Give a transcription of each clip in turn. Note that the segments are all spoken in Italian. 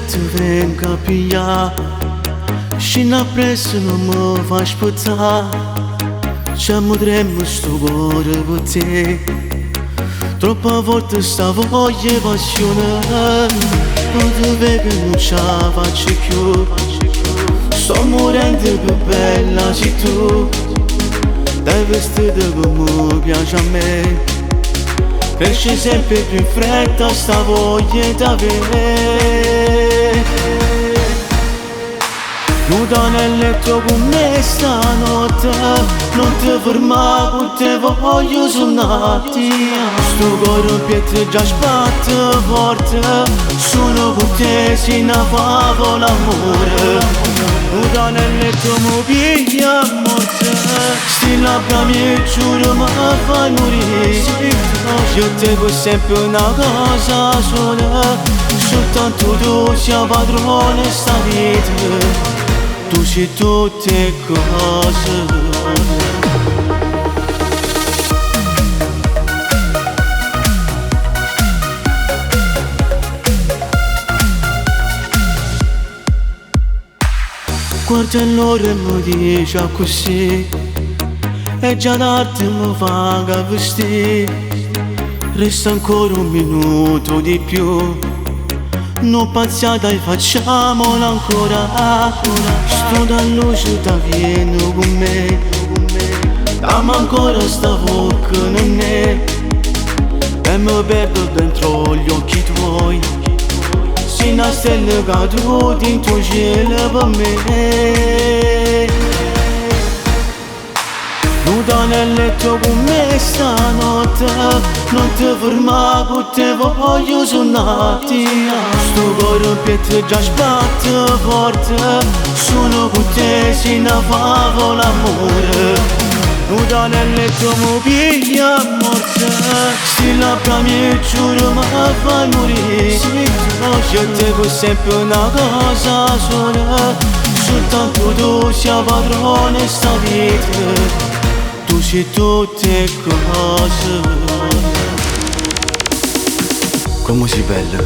te vrem ca pe ea și napres nu mă faci păța. Ce-am dremmo sto cuore per te, troppa volte stavo evasione, non ti vedo non ce la faccio più. Sto morendo più bella sei tu, dai vestito come piace a me. Cresce sempre più in fretta sta voglia d'avere. Nuda nel letto con me stanotte, non ti fermare con te voglio suonarti. Sto cuore in pietre già sbatte forte, sono con te si ne favo l'amore. Nuda nel letto mi piglia a morte, sti labbra mi giuro ma fai morire. Io te vuoi sempre una cosa sola, soltanto tu sia padrone sta vita. Tu sei tutte cose. Guarda l'ora e mi dice così, e già tardi mi fa vestire. Resta ancora un minuto di più, non pazziata e facciamola ancora. Sto da luce da vieni con me, dammi ancora sta bocca non è, e mi perdo dentro gli occhi tuoi. Sei una stella caduta in tuo cielo per me. Nuda nel letto con me stanotte, non ti fermare con te voglio suonarti. Sto cuore in pietre già sbatte forte, sono con te si ne favo l'amore. Nuda nel letto mi piglia a morte, sti labbra mi giuro ma fai morire. Io te vuoi sempre una cosa sola, soltanto tu sia padrone sta vita. Tu sei tutte cose. Come sei bella,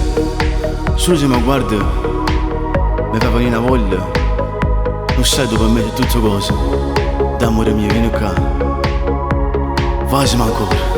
solo se mi guardi mi fa venire una voglia. Non sai tu per me è tutte cose. D'amore mio vieni qua, facciamo ancora.